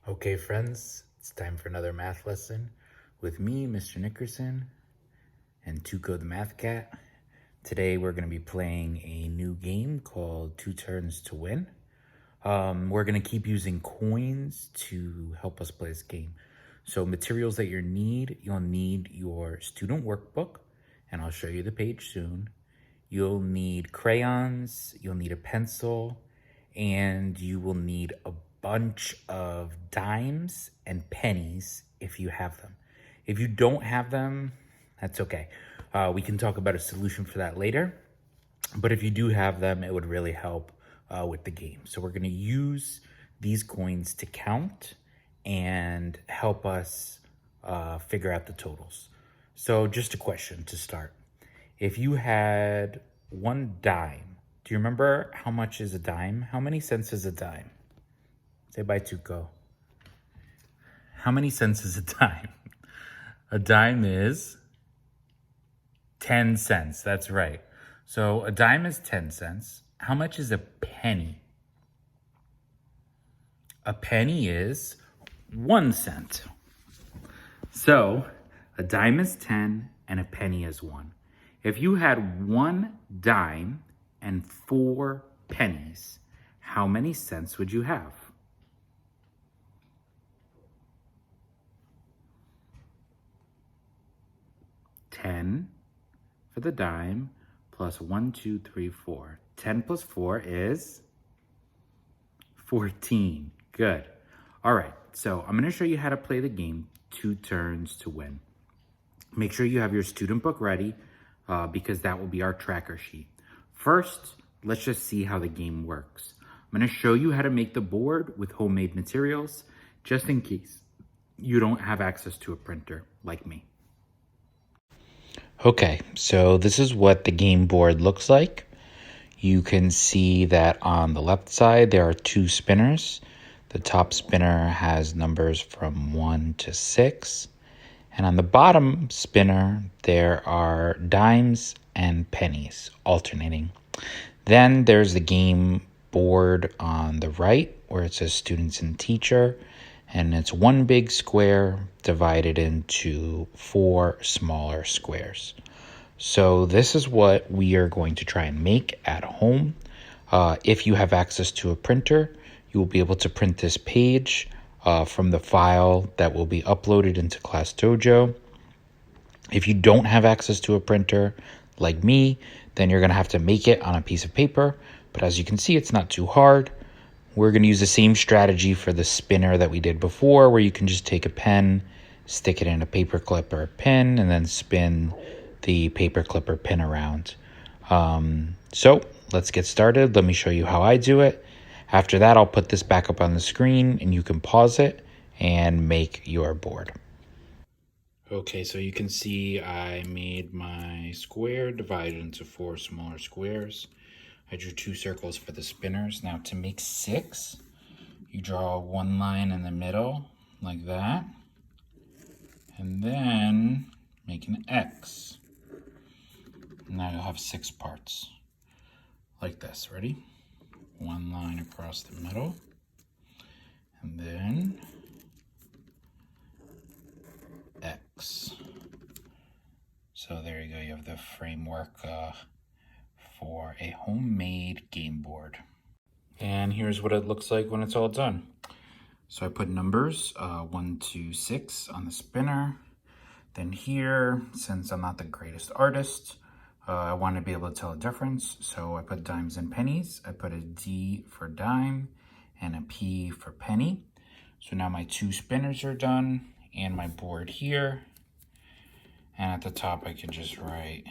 Okay, friends, it's time for another math lesson with me, Mr. Nickerson, and Tuco the Math Cat. Today we're going to be playing a new game called Two Turns to Win. We're going to keep using coins to help us play this game. So materials that you'll need your student workbook, and I'll show you the page soon. You'll need crayons, you'll need a pencil, and you will need a bunch of dimes and pennies if you have them. If you don't have them, that's okay. We can talk about a solution for that later. But if you do have them, it would really help with the game. So we're going to use these coins to count and help us figure out the totals. So just a question to start. If you had one dime, do you remember how much is a dime? How many cents is a dime? Say bye, Tuco. How many cents is a dime? A dime is 10 cents. That's right. So a dime is 10 cents. How much is a penny? A penny is 1 cent. So a dime is 10 and a penny is 1. If you had one dime and 4 pennies, how many cents would you have? $10 for the dime plus 1, 2, 3, 4. 10 plus 4 is 14. Good. All right, so I'm going to show you how to play the game Two Turns to Win. Make sure you have your student book ready because that will be our tracker sheet. First, let's just see how the game works. I'm going to show you how to make the board with homemade materials, just in case you don't have access to a printer like me. Okay, so this is what the game board looks like. You can see that on the left side, there are 2 spinners. The top spinner has numbers from 1 to 6. And on the bottom spinner, there are dimes and pennies alternating. Then there's the game board on the right where it says students and teacher. And it's one big square divided into 4 smaller squares. So this is what we are going to try and make at home. If you have access to a printer, you will be able to print this page from the file that will be uploaded into Class Dojo. If you don't have access to a printer like me, then you're going to have to make it on a piece of paper. But as you can see, it's not too hard. We're going to use the same strategy for the spinner that we did before, where you can just take a pen, stick it in a paper clip or a pin, and then spin the paper clip or pin around. So let's get started. Let me show you how I do it. After that, I'll put this back up on the screen and you can pause it and make your board. Okay, so you can see I made my square divided into 4 smaller squares. I drew 2 circles for the spinners. Now to make 6, you draw one line in the middle like that. And then make an X. Now you'll have 6 parts like this. Ready? One line across the middle. And then X. So there you go. You have the framework for a homemade game board. And here's what it looks like when it's all done. So I put numbers 1 to 6 on the spinner. Then here, since I'm not the greatest artist, I want to be able to tell a difference. So I put dimes and pennies. I put a D for dime and a P for penny. So now my 2 spinners are done and my board here. And at the top, I can just write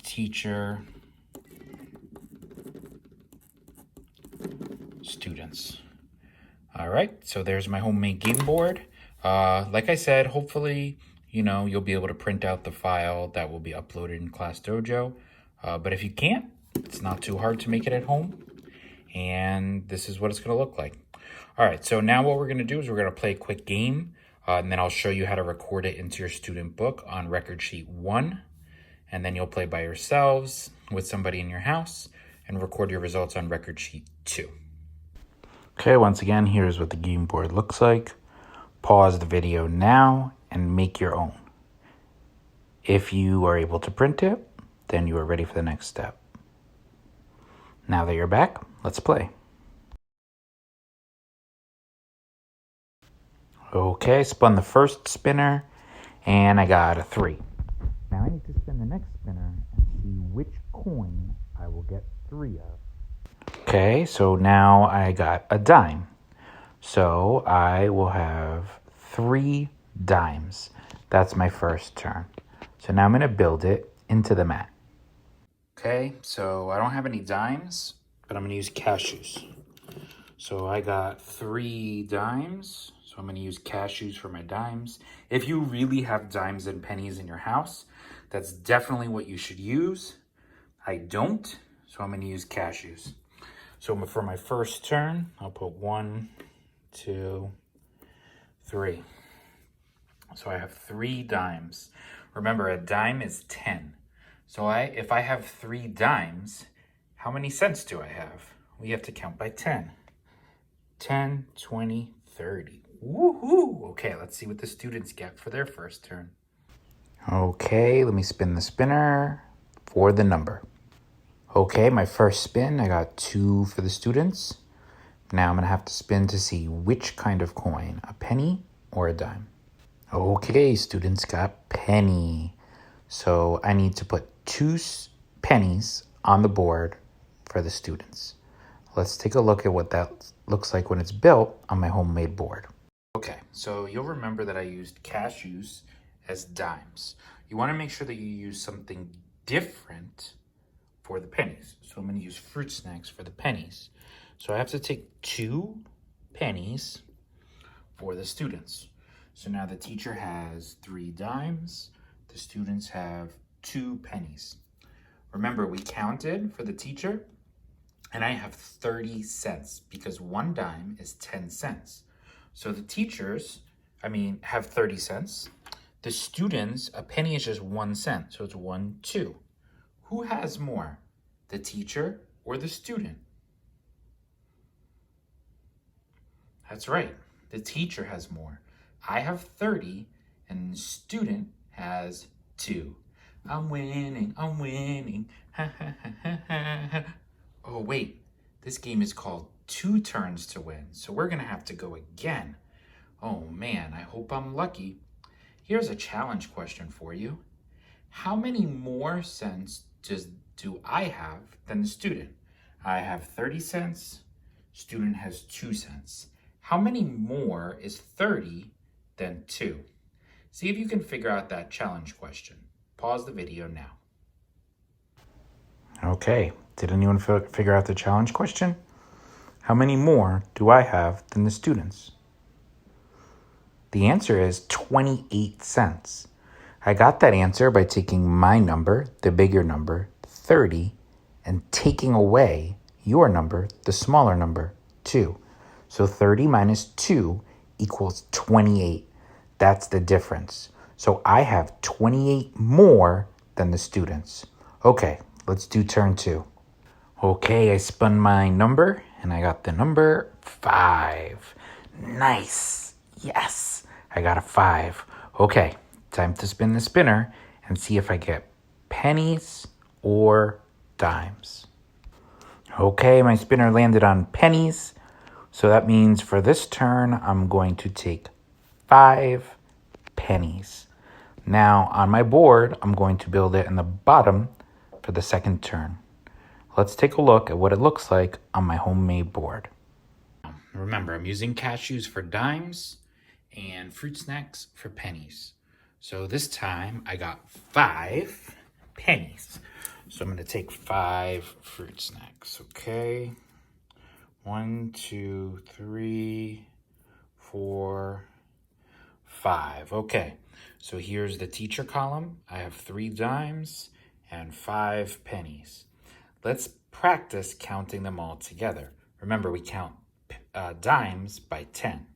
teacher, students. All right, so there's my homemade game board. Like I said, hopefully, you'll be able to print out the file that will be uploaded in Class Dojo. But if you can't, it's not too hard to make it at home. And this is what it's going to look like. All right, so now what we're going to do is we're going to play a quick game. And then I'll show you how to record it into your student book on record sheet 1. And then you'll play by yourselves with somebody in your house and record your results on record sheet 2. Okay, once again, here's what the game board looks like. Pause the video now and make your own. If you are able to print it, then you are ready for the next step. Now that you're back, let's play. Okay, spun the first spinner and I got a 3. Now I need to spin the next spinner and see which coin I will get 3 of. Okay, so now I got a dime. So I will have 3 dimes. That's my first turn. So now I'm going to build it into the mat. Okay, so I don't have any dimes, but I'm going to use cashews. So I got 3 dimes. So I'm going to use cashews for my dimes. If you really have dimes and pennies in your house, that's definitely what you should use. I don't, so I'm going to use cashews. So for my first turn, I'll put 1, 2, 3. So I have 3 dimes. Remember, a dime is 10. So if I have 3 dimes, how many cents do I have? We have to count by 10. 10, 20, 30. Woohoo! Okay, let's see what the students get for their first turn. Okay, let me spin the spinner for the number. Okay, my first spin, I got 2 for the students. Now I'm going to have to spin to see which kind of coin, a penny or a dime. Okay, students got penny. So I need to put 2 pennies on the board for the students. Let's take a look at what that looks like when it's built on my homemade board. Okay, so you'll remember that I used cashews as dimes. You want to make sure that you use something different for the pennies. So I'm going to use fruit snacks for the pennies. So I have to take 2 pennies for the students. So now the teacher has 3 dimes. The students have 2 pennies. Remember, we counted for the teacher, and I have 30 cents because 1 dime is 10 cents. So the teachers, have 30 cents. The students, a penny is just 1 cent. So it's 1, 2. Who has more, the teacher or the student? That's right, the teacher has more. I have 30 and the student has 2. I'm winning, I'm winning. Ha, ha, ha, ha, ha. Oh wait, this game is called 2 turns to win, so we're gonna have to go again. Oh man, I hope I'm lucky. Here's a challenge question for you. How many more cents do I have than the student? I have 30 cents, student has 2 cents. How many more is 30 than 2? See if you can figure out that challenge question. Pause the video now. Okay, did anyone figure out the challenge question? How many more do I have than the students? The answer is 28 cents. I got that answer by taking my number, the bigger number, 30, and taking away your number, the smaller number, 2. So 30 minus 2 equals 28. That's the difference. So I have 28 more than the students. Okay, let's do turn 2. Okay, I spun my number and I got the number 5. Nice. Yes, I got a 5. Okay, time to spin the spinner and see if I get pennies or dimes. Okay, my spinner landed on pennies. So that means for this turn, I'm going to take 5 pennies. Now on my board, I'm going to build it in the bottom for the second turn. Let's take a look at what it looks like on my homemade board. Remember, I'm using cashews for dimes and fruit snacks for pennies. So this time I got 5 pennies. So I'm going to take 5 fruit snacks, okay? 1, 2, 3, 4, 5. Okay, so here's the teacher column. I have 3 dimes and 5 pennies. Let's practice counting them all together. Remember, we count dimes by 10.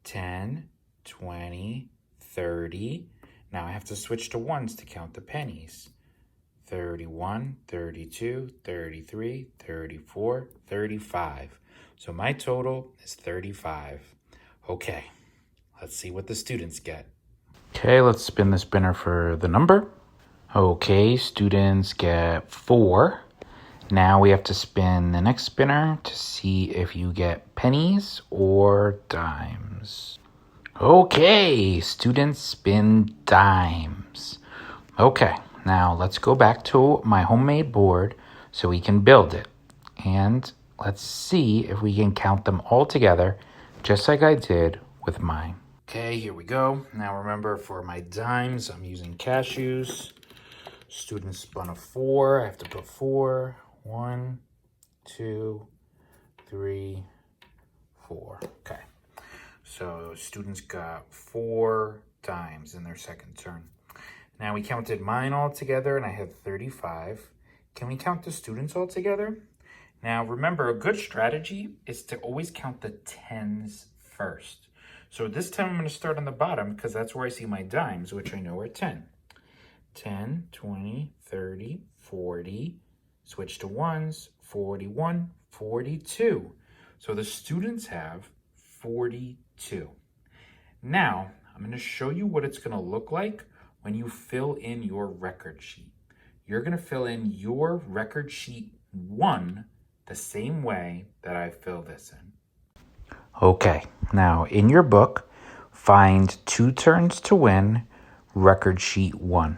10, 20, 30. Now I have to switch to ones to count the pennies. 31, 32, 33, 34, 35. So my total is 35. Okay, let's see what the students get. Okay, let's spin the spinner for the number. Okay, students get 4. Now we have to spin the next spinner to see if you get pennies or dimes. Okay, students spin dimes. Okay, now let's go back to my homemade board so we can build it. And let's see if we can count them all together, just like I did with mine. Okay, here we go. Now remember, for my dimes, I'm using cashews. Students spun a 4. I have to put 4. 1, 2, 3, 4. Okay. So students got 4 dimes in their second turn. Now we counted mine all together and I had 35. Can we count the students all together? Now remember, a good strategy is to always count the tens first. So this time I'm going to start on the bottom because that's where I see my dimes, which I know are 10. 10, 20, 30, 40, switch to ones, 41, 42. So the students have 42. Now, I'm going to show you what it's going to look like when you fill in your record sheet. You're going to fill in your record sheet 1 the same way that I fill this in. Okay, now in your book, find 2 turns to win, record sheet 1.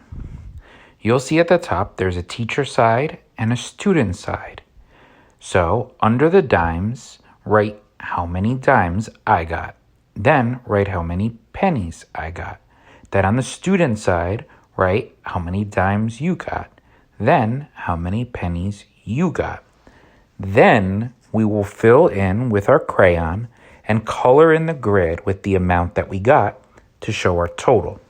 You'll see at the top there's a teacher side and a student side. So under the dimes, write how many dimes I got. Then write how many pennies I got. Then on the student side, write how many dimes you got. Then how many pennies you got. Then we will fill in with our crayon and color in the grid with the amount that we got to show our total.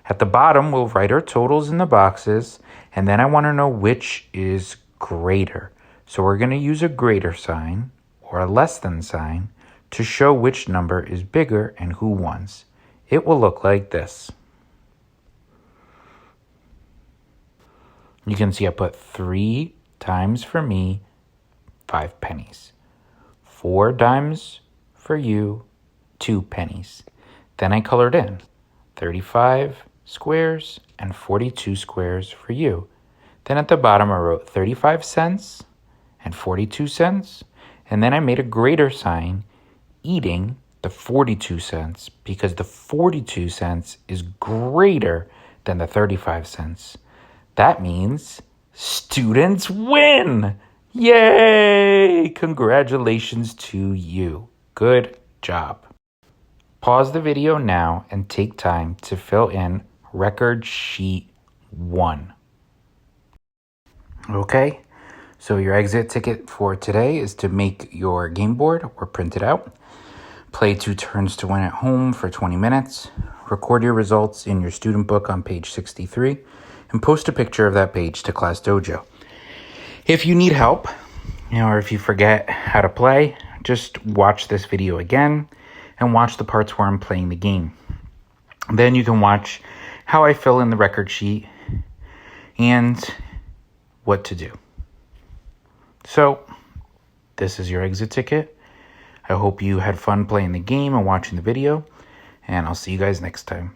At the bottom, we'll write our totals in the boxes, and then I want to know which is greater. So we're going to use a greater sign or a less than sign to show which number is bigger and who wins. It will look like this. You can see I put 3 dimes for me, 5 pennies. 4 dimes for you, 2 pennies. Then I colored in 35 squares and 42 squares for you. Then at the bottom I wrote 35 cents and 42 cents. And then I made a greater sign eating the 42 cents because the 42 cents is greater than the 35 cents. That means students win! Yay! Congratulations to you. Good job. Pause the video now and take time to fill in record sheet 1. Okay, so your exit ticket for today is to make your game board or print it out. Play 2 turns to win at home for 20 minutes. Record your results in your student book on page 63 and post a picture of that page to Class Dojo. If you need help, or if you forget how to play, just watch this video again and watch the parts where I'm playing the game. Then you can watch how I fill in the record sheet and what to do. So, this is your exit ticket. I hope you had fun playing the game and watching the video, and I'll see you guys next time.